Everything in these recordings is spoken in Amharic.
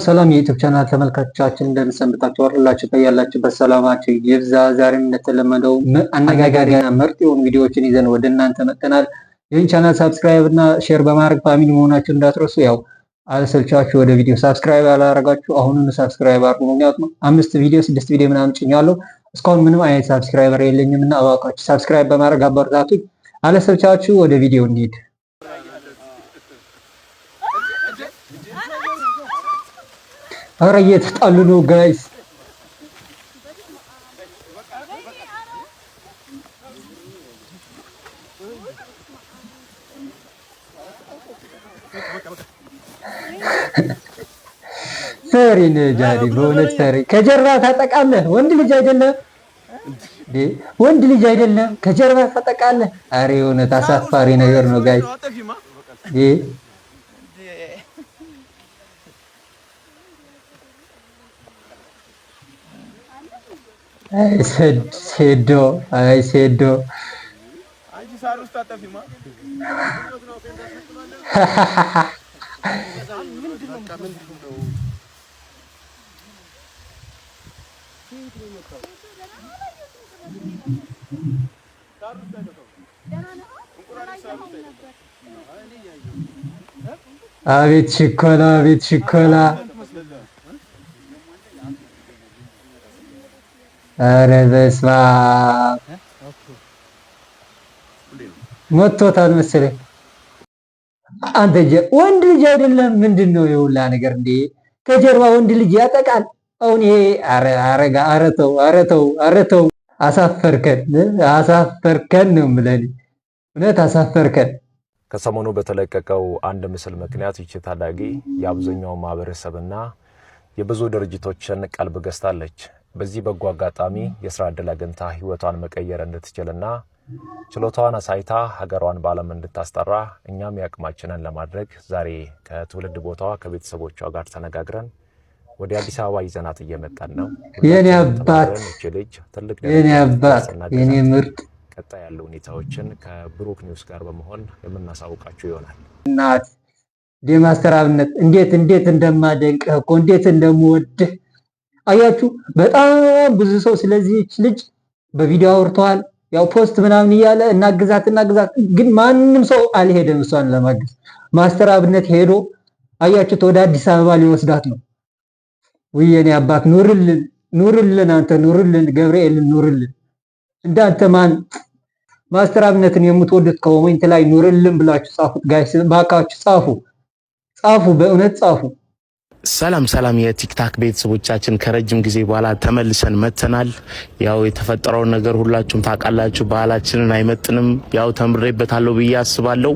ሰላም የዩቲዩብ ቻናል ተመልካቾቻችን እንደምሰንብታችሁ አላችሁ በያላችሁበት ሰላማችሁ ይብዛ። ዛሬም እንደተለመደው አነጋጋሪና ምርጥ የሆኑ ቪዲዮዎችን ይዘን ወደ እናንተ መጥተናል። ይህን ቻናል ሰብስክራይብ እና ሼር በማድረግ ፋሚሊ መሆናችሁን እንዳትረሱ። ያው አልሰልቻችሁ ወደ ቪዲዮ ሰብስክራይብ ያላረጋችሁ አሁኑን ሰብስክራይብ አድርጉ። ምክንያቱም 5 ቪዲዮ 6 ቪዲዮ ምናምን ጭኛለሁ። እስካሁን ምንም አይነት ሰብስክራይበር የለኝም እና እባካችሁ ሰብስክራይብ በማድረግ አበረታቱኝ። አልሰልቻችሁ ወደ ቪዲዮ እንሂድ። አረ እየተጣሉ ነው ጋይስ። ሰሪ ነጃሪ በእውነት ሰሪ ከጀርባ ታጠቃለህ። ወንድ ልጅ አይደለም ወንድ ልጅ አይደለም ከጀርባ ታጠቃለህ። አረ የእውነት አሳፋሪ ነገር ነው ጋይስ። አይ ሴዶ አቤት ሽኮላ አቤት ሽኮላ። አረ በስመ አብ ሞቶታል መሰለኝ። አንተ ወንድ ልጅ አይደለም ምንድነው የሁላ ነገር እንዴ? ከጀርባ ወንድ ልጅ ያጠቃል። አሁን ይሄ አረተው አሳፈርከን ነው የምልህ። እውነት አሳፈርከን። ከሰሞኑ በተለቀቀው አንድ ምስል ምክንያት ይቺ ታዳጊ የአብዛኛው ማህበረሰብና የብዙ ድርጅቶችን ቀልብ ገዝታለች። በዚህ በጎ አጋጣሚ የሥራ ዕድል አግኝታ ህይወቷን መቀየር እንድትችልና ችሎታዋን አሳይታ ሀገሯን በዓለም እንድታስጠራ እኛም ያቅማችንን ለማድረግ ዛሬ ከትውልድ ቦታዋ ከቤተሰቦቿ ጋር ተነጋግረን ወደ አዲስ አበባ ይዘናት እየመጣን ነው። የኔ አባት የኔ ምርጥ ቀጣይ ያሉ ሁኔታዎችን ከብሩክ ኒውስ ጋር በመሆን የምናሳውቃችሁ ይሆናል። እናት ዴማስተር አብነት እንዴት እንደማደንቅህ እኮ እንዴት እንደምወድህ አያችሁ። በጣም ብዙ ሰው ስለዚህ ልጅ በቪዲዮ አውርተዋል። ያው ፖስት ምናምን እያለ እናግዛት ግን ማንም ሰው አልሄደም እሷን ለማገዝ። ማስተር አብነት ሄዶ አያችሁት ወደ አዲስ አበባ ሊወስዳት ነው። ወየኔ አባት ኑርልን አንተ ኑርልን፣ ገብርኤልን ኑርልን። እንዳንተ ማን ማስተር አብነትን የምትወዱት ኮሜንት ላይ ኑርልን ብላችሁ ጻፉት ጋይስ፣ ባካችሁ ጻፉ፣ በእውነት ጻፉ። ሰላም የቲክታክ ቤተሰቦቻችን ከረጅም ጊዜ በኋላ ተመልሰን መተናል። ያው የተፈጠረውን ነገር ሁላችሁም ታውቃላችሁ። ባህላችንን አይመጥንም። ያው ተምሬበታለሁ ብዬ አስባለሁ።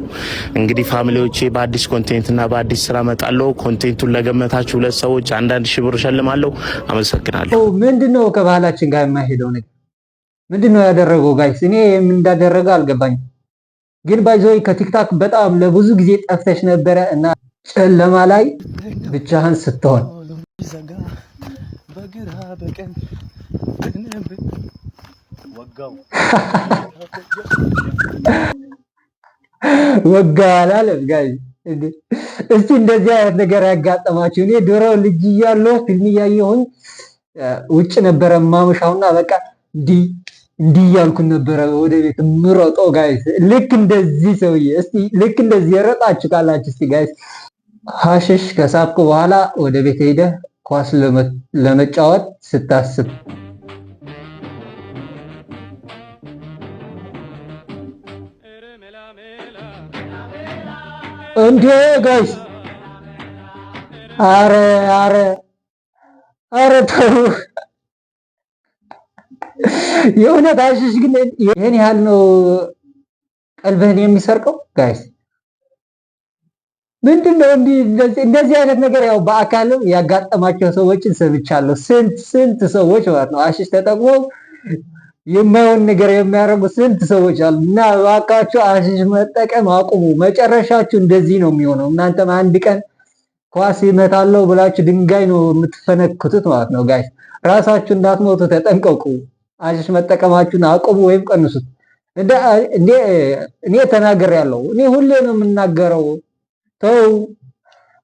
እንግዲህ ፋሚሊዎቼ በአዲስ ኮንቴንትና በአዲስ ስራ መጣለሁ። ኮንቴንቱን ለገመታችሁ 2 ሰዎች 1000 ብር ሸልማለሁ። አመሰግናለሁ። ምንድነው ከባህላችን ጋር የማይሄደው ነገር ምንድነው ያደረገው ጋይስ? እኔ ምን እንዳደረገ አልገባኝም። ግን ባይዞይ ከቲክታክ በጣም ለብዙ ጊዜ ጠፍተሽ ነበረ እና ጨለማ ላይ ብቻህን ስትሆን ወጋው አላለም ጋይ። እስቲ እንደዚህ አይነት ነገር ያጋጠማችሁ? እኔ ድሮ ልጅ እያለሁ ፊልም እያየሁኝ ውጭ ነበረ ማመሻውና በቃ እንዲህ እያልኩ ነበረ ወደ ቤት ምሮጠው ጋይስ። ልክ እንደዚህ ሰውዬ እስቲ ልክ እንደዚህ የረጣችሁ ካላችሁ እስቲ ጋይስ ሐሽሽ ከሳብኩ በኋላ ወደ ቤት ሄደህ ኳስ ለመጫወት ስታስብ እንዴ ጋይስ፣ አረ ተው የእውነት ሐሽሽ ግን ይሄን ያህል ነው ቀልብህን የሚሰርቀው ጋይስ? ምንድነው እንደዚህ አይነት ነገር? ያው በአካልም ያጋጠማቸው ሰዎችን ሰምቻለሁ። ስንት ሰዎች ማለት ነው ሐሽሽ ተጠቅመው የማይሆን ነገር የሚያደርጉ ስንት ሰዎች አሉ። እና እባካችሁ ሐሽሽ መጠቀም አቁሙ። መጨረሻችሁ እንደዚህ ነው የሚሆነው። እናንተም አንድ ቀን ኳስ ይመታለው ብላችሁ ድንጋይ ነው የምትፈነክቱት ማለት ነው ጋይስ። ራሳችሁ እንዳትሞቱ ተጠንቀቁ። ሐሽሽ መጠቀማችሁን አቁሙ ወይም ቀንሱት። እኔ ተናግሬያለሁ። እኔ ሁሌ ነው የምናገረው። ተው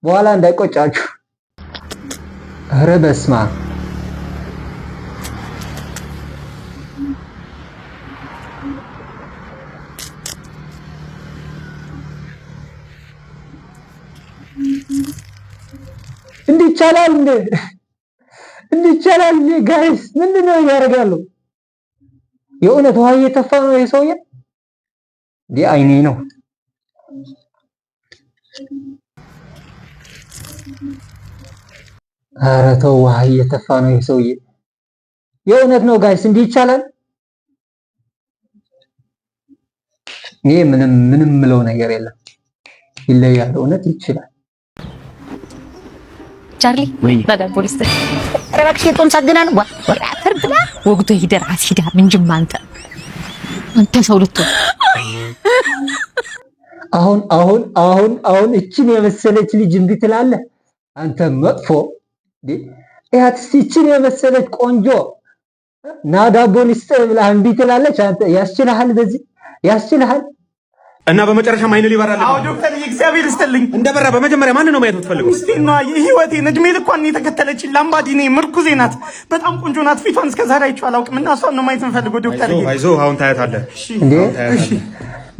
በኋላ እንዳይቆጫችሁ። ኧረ በስመ አብ እንዲህ ይቻላል እንዴ? እንዲህ ይቻላል እንዴ? ጋይስ ምንድነው ያደርጋሉ? የእውነት ውሃ እየተፋ ነው ይሄ ሰውዬ። እንዴ አይኔ ነው። ኧረ ተው ውሃ እየተፋ ነው ይሄ ሰውዬ። የእውነት ነው ጋይስ እንዲህ ይቻላል? ይሄ ምንም ምለው ነገር የለም። ይለያል። እውነት ይችላል። ቻርሊ በጋር ፖሊስ ተረክሽ የጦም ሳገናን ወራተር ብላ ወግቶ ሂደር አሲዳ ምንጅም አንተ ሰው ልትሆን አሁን እችን የመሰለች ልጅ እምቢ ትላለህ አንተ መጥፎ ያት እችን የመሰለች ቆንጆ ናዳ ፖሊስ ብላ እምቢ ትላለች አንተ ያስችልሃል በዚህ ያስችልሃል እና በመጨረሻ ማይነል ይበራል። አዎ ዶክተር እግዚአብሔር ይስጥልኝ። እንደበራ በመጀመሪያ ማን ነው ማየት የምትፈልገው? ሚስቴና የህይወቴን እድሜ ልኳን የተከተለችኝ ላምባዲኔ ምርኩዜ ናት። በጣም ቆንጆ ናት። ፊቷን እስከዛሬ አይቼው አላውቅም እና እሷን ነው ማየት የምፈልገው ዶክተር። አይዞህ አሁን ታያታለህ። እንዴ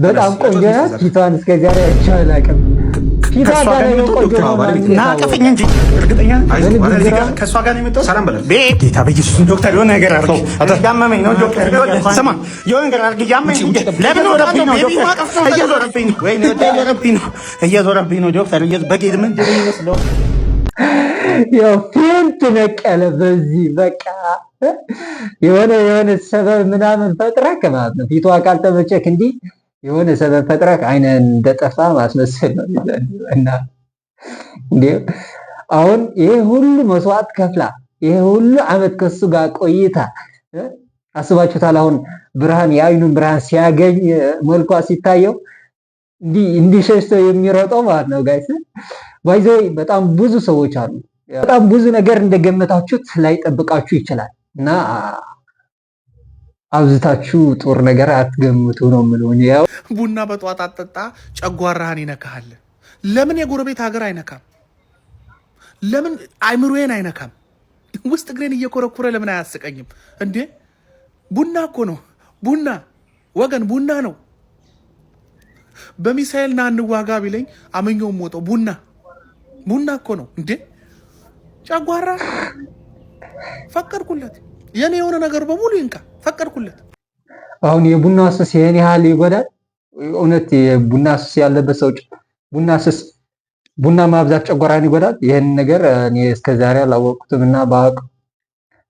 በጣም ቆንጆ ናት። ፊቷን እስከዛሬ አይቼው አላውቅም። ፊቷ ጋር ነው ቆንጆ እና ቀፈኝ እንጂ እርግጠኛ ከእሷ ጋር ነው የመጣው። ሰላም በለ ጌታ በኢየሱስ ዶክተር የሆነ ነገር አድርግ። ያመመኝ ነው ዶክተር። ስማ የሆነ ነገር አድርግ። ያመመኝ ለምን ወረብኝ ነው እየዞረብኝ ነው ወይ እየዞረብኝ ነው ዶክተር። በጌት ምን ይመስለው ያው ፊንት ነቀለ። በዚህ በቃ የሆነ ሰበብ ምናምን ፈጥረህ ማለት ነው። ፊቷ ካልተመቸክ እንዲህ የሆነ ሰበብ ፈጥረህ አይነን እንደጠፋ ማስመሰል ነው። እና እንዴ አሁን ይሄ ሁሉ መስዋዕት ከፍላ ይሄ ሁሉ አመት ከሱ ጋር ቆይታ አስባችሁታል? አሁን ብርሃን የአይኑን ብርሃን ሲያገኝ መልኳ ሲታየው እንዲህ ሸሽተው የሚሮጠው ማለት ነው። ጋይስ ባይዘው በጣም ብዙ ሰዎች አሉ። በጣም ብዙ ነገር እንደገመታችሁት ላይ ጠብቃችሁ ይችላል እና አብዝታችሁ ጦር ነገር አትገምቱ ነው የምለው። ያው ቡና በጧት አጠጣ ጨጓራህን ይነካሃል። ለምን የጎረቤት ሀገር አይነካም? ለምን አይምሮዬን አይነካም? ውስጥ እግሬን እየኮረኮረ ለምን አያስቀኝም እንዴ? ቡና እኮ ነው። ቡና ወገን ቡና ነው። በሚሳኤል ና እንዋጋ ቢለኝ አመኘውም ሞተው ቡና እኮ ነው እንዴ? ጨጓራ ፈቀድኩለት። የኔ የሆነ ነገር በሙሉ ይንካ ፈቀድኩለት። አሁን የቡና ሱስ ይሄን ያህል ይጎዳል? እውነት የቡና ሱስ ያለበት ሰው ቡና ማብዛት ጨጓራን ይጎዳል? ይሄን ነገር እኔ እስከዛሬ አላወቅኩትም እና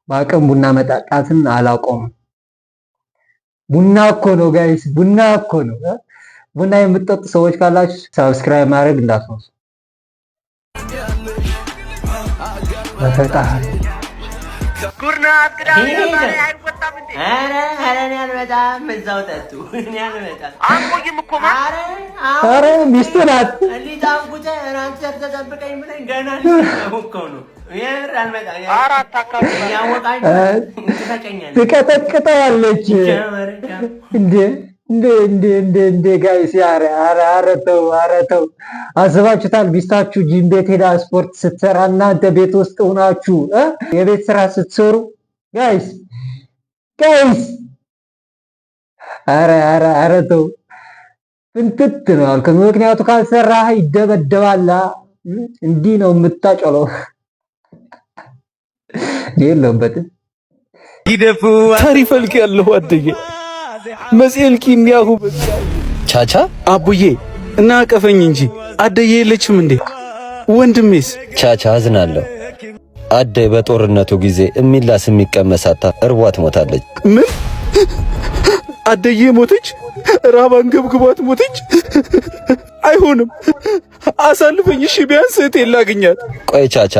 በአቅም ቡና መጣጣትን አላቆምም። ቡና እኮ ነው ጋይስ፣ ቡና እኮ ነው። ቡና የምትጠጡ ሰዎች ካላችሁ ሰብስክራይብ ማድረግ እንዳትረሱ። በፈጣሪ ጉርና አጥቅዳው አይወጣም እንዴ? አረ እኔ አልመጣም። እዛው ጠጡ። እኔ አልመጣም። አንቆይም እኮ አረ ሚስቱ ናት። ሊጣንቁተ ራንተ ተጠብቀኝ ብለኝ ገና እኮ ነው። የር አልመጣም። አራት አካባቢ ያወቃኝ ትፈቀኛለች፣ ትቀጠቅጠዋለች። እንዴ ጋይስ ኧረ ተው። አስባችሁታል? ሚስታችሁ ጂም ቤት ሄዳ ስፖርት ስትሰራ እናንተ ቤት ውስጥ ሆናችሁ የቤት ስራ ስትሰሩ ጋይስ ኧረ ተው። ፍንትት ነው ያልከው። ምክንያቱ ካልሰራህ ይደበደባላ። እንዲህ ነው የምታጨለው። የለበትም ይደፉ ታሪፈልክ ያለው አደየ መስልኪን ያሁ ቻቻ አቡዬ እና አቀፈኝ እንጂ አደየ የለችም እንዴ? ወንድሜስ? ቻቻ አዝናለሁ። አደይ በጦርነቱ ጊዜ እሚላስ የሚቀመሳታ እርቧት ሞታለች። ምን? አደየ ሞተች? ራባን ገብግቧት ሞተች? አይሆንም፣ አሳልፈኝ። እሺ ቢያንስ እህቴን ላግኛት። ቆይ ቻቻ፣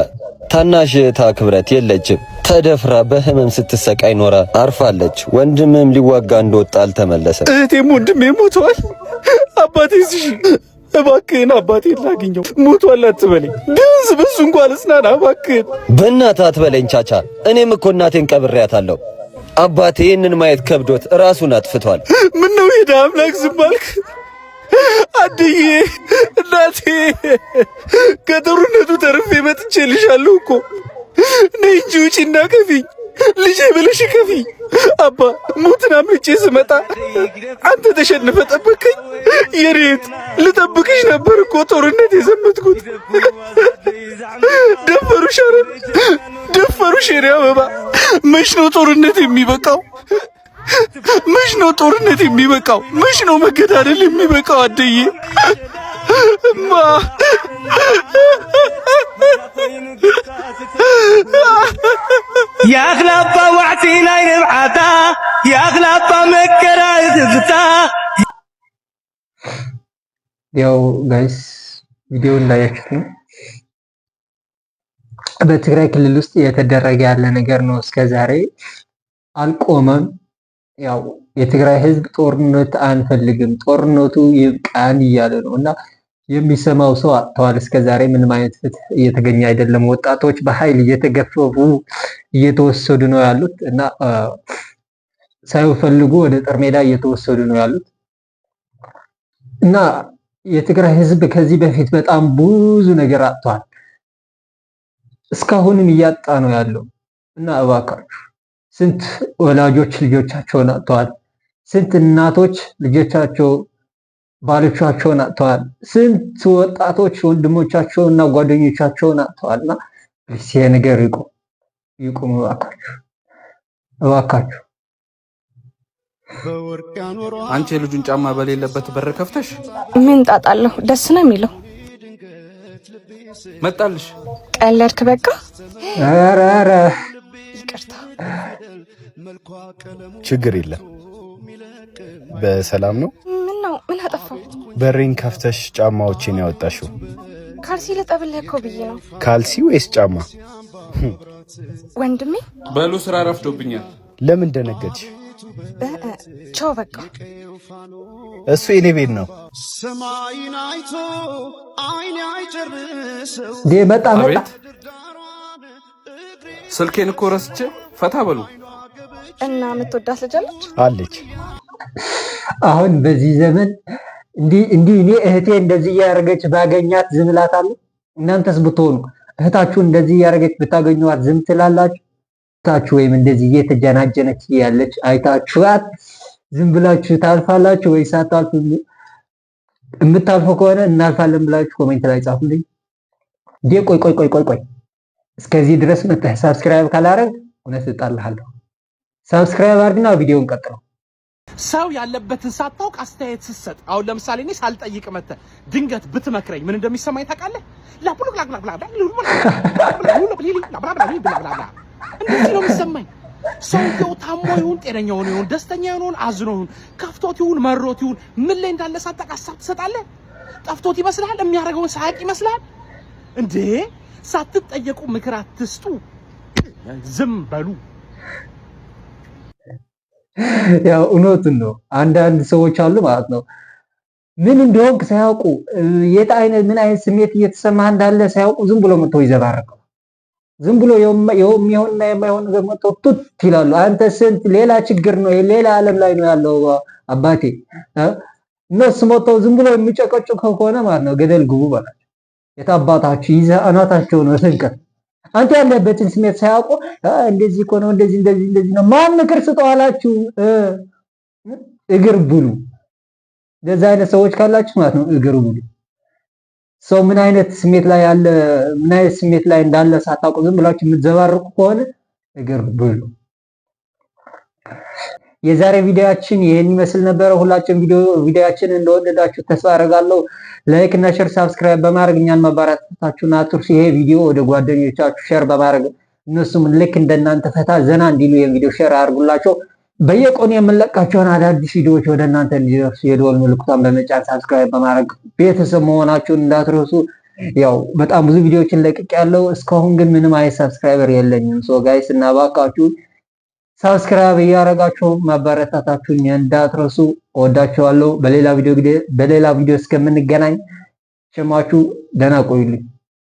ታናሽ እህታ ክብረት የለችም። ተደፍራ በህመም ስትሰቃይ ኖራ አርፋለች። ወንድምም ሊዋጋ እንደወጣ አልተመለሰም። እህቴም ወንድሜም ሞተዋል። አባቴስ? እሺ እባክህን አባቴን ላግኘው። ሞቷል አትበለኝ፣ ቢያንስ በሱ እንኳን ልጽናና እባክህን። በእናትህ አትበለኝ ቻቻ፣ እኔም እኮ እናቴን ቀብሬያታለሁ። አባቴ ይህንን ማየት ከብዶት ራሱን አጥፍቷል። ምነው ሄዳ አምላክ ዝም አልክ? አድዬ እናቴ ከጦርነቱ ተርፌ መጥቼልሻለሁ እኮ ነይ እንጂ ውጪና ከፊኝ ልጄ ብለሽ ከፊኝ። አባ ሞትን አምልጬ ስመጣ አንተ ተሸንፈ ጠበቀኝ። የሬት ልጠብቅሽ ነበር እኮ ጦርነት የዘመትኩት። ደፈሩሽ፣ ኧረ ደፈሩሽ። የኔ አበባ መች ነው ጦርነት የሚበቃው? መች ነው ጦርነት የሚበቃው? መች ነው መገዳደል የሚበቃው? አደዬ እማ ያግላባ ዋዕቲ ናይ ንብዓታ ያግላባ መከራ ዝፍታ። ያው ጋይስ ቪዲዮ እንዳያችሁት ነው። በትግራይ ክልል ውስጥ እየተደረገ ያለ ነገር ነው። እስከዛሬ አልቆመም። ያው የትግራይ ህዝብ ጦርነት አንፈልግም፣ ጦርነቱ ይብቃን እያለ ነው እና የሚሰማው ሰው አጥተዋል። እስከዛሬ ምንም አይነት ፍትህ እየተገኘ አይደለም። ወጣቶች በኃይል እየተገፈፉ እየተወሰዱ ነው ያሉት እና ሳይፈልጉ ወደ ጦር ሜዳ እየተወሰዱ ነው ያሉት እና የትግራይ ህዝብ ከዚህ በፊት በጣም ብዙ ነገር አጥቷል። እስካሁንም እያጣ ነው ያለው እና እባካችሁ ስንት ወላጆች ልጆቻቸውን አጥተዋል። ስንት እናቶች ልጆቻቸው ባሎቻቸውን አጥተዋል። ስንት ወጣቶች ወንድሞቻቸውና ጓደኞቻቸውን አጥተዋልና ይሄ ነገር ይቁም እባካችሁ። አንቺ የልጁን ጫማ በሌለበት በር ከፍተሽ ምን ጣጣለሁ? ደስ ነው የሚለው። መጣልሽ። ቀለድክ በቃ። ኧረ ይቅርታ። ችግር የለም። በሰላም ነው? ምን ነው? ምን አጠፋው? በሬን ከፍተሽ ጫማዎችን ያወጣሽው? ካልሲ ልጠብልህ እኮ ብዬ ነው። ካልሲ ወይስ ጫማ? ወንድሜ በሉ ስራ ረፍዶብኛል። ለምን ደነገጥሽ? ቻው በቃ። እሱ የኔ ቤት ነው። ሰማይን አይቶ አይኔ አይጨርሰው። መጣ። ስልኬን እኮ ረስቼ። ፈታ በሉ። እና የምትወዳት ልጅ አለች። አሁን በዚህ ዘመን እንዲህ እኔ እህቴ እንደዚህ እያደረገች ባገኛት ዝም እላታለሁ? እናንተስ ብትሆኑ እህታችሁ እንደዚህ እያደረገች ብታገኙት ዝም ትላላችሁ? እህታችሁ ወይም እንደዚህ እየተጀናጀነች ያለች አይታችኋት ዝም ብላችሁ ታልፋላችሁ ወይስ አታልፉ? የምታልፉ ከሆነ እናልፋለን ብላችሁ ኮሜንት ላይ ጻፉልኝ። ቆይ እስከዚህ ድረስ መጥተህ ሰብስክራይብ ካላረግ እውነት እጣልሃለሁ። ሰብስክራይብ አድርግና ቪዲዮውን ቀጥለው። ሰው ያለበትን ሳታውቅ አስተያየት ስትሰጥ፣ አሁን ለምሳሌ እኔ ሳልጠይቅ መተህ ድንገት ብትመክረኝ ምን እንደሚሰማኝ ታውቃለህ? እንደዚህ ነው የሚሰማኝ። ሰውየው ታሞ ይሁን ጤነኛ ሆኖ ይሁን ደስተኛ ይሁን አዝኖ ይሁን ከፍቶት ይሁን መሮት ይሁን ምን ላይ እንዳለ ሳታውቅ ሀሳብ ትሰጣለህ። ጠፍቶት ይመስልሃል? የሚያደርገውን ሳያውቅ ይመስልሃል እንዴ? ሳትጠየቁ ምክር አትስጡ፣ ዝም በሉ። ያው እውነቱን ነው። አንዳንድ ሰዎች አሉ ማለት ነው ምን እንደሆንክ ሳያውቁ ምን አይነት ስሜት እየተሰማህ እንዳለ ሳያውቁ ዝም ብሎ መጥተው ይዘባረቀው። ዝም ብሎ የሚሆንና የማይሆን ነገር መጥተው ቱት ይላሉ። አንተ ስንት ሌላ ችግር ነው ሌላ ዓለም ላይ ነው ያለው አባቴ። እነሱ መጥተው ዝም ብሎ የሚጨቀጭቁ ከሆነ ማለት ነው ገደል ግቡ በላቸው። የታባታችሁ ይዘህ አናታቸው ነው ስንቀር። አንተ ያለበትን ስሜት ሳያውቁ እንደዚህ እኮ ነው እንደዚህ ነው ማን ምክር ስጠዋላችሁ? እግር ብሉ። እንደዛ አይነት ሰዎች ካላችሁ ማለት ነው እግር ብሉ። ሰው ምን አይነት ስሜት ላይ እንዳለ ሳታውቁ ዝም ብላችሁ የምትዘባርቁ ከሆነ እግር ብሉ። የዛሬ ቪዲዮአችን ይሄን ይመስል ነበረ። ሁላችሁም ቪዲዮአችን እንደወደዳችሁ ተስፋ አደርጋለሁ። ላይክ እና ሼር ሳብስክራይብ በማድረግ እኛን ማበረታታችሁን አትርሱ። ይሄ ቪዲዮ ወደ ጓደኞቻችሁ ሼር በማድረግ እነሱም ልክ እንደናንተ ፈታ ዘና እንዲሉ የቪዲዮ ሼር አድርጉላቸው። በየቀኑ የምንለቃቸውን አዳዲስ ቪዲዮዎች ወደ እናንተ እንዲደርሱ የደወል ምልክቷን በመጫን ሳብስክራይብ በማድረግ ቤተሰብ መሆናችሁን እንዳትረሱ። ያው በጣም ብዙ ቪዲዮዎችን ለቅቄያለሁ። እስካሁን ግን ምንም አይነት ሰብስክራይበር የለኝም። ሶ ጋይስ እና ባካችሁ ሰብስክራይብ እያደረጋችሁ ማበረታታችሁን እንዳትረሱ። እወዳችኋለሁ። በሌላ ቪዲዮ እስከምንገናኝ ሸማችሁ ደህና ቆዩልኝ።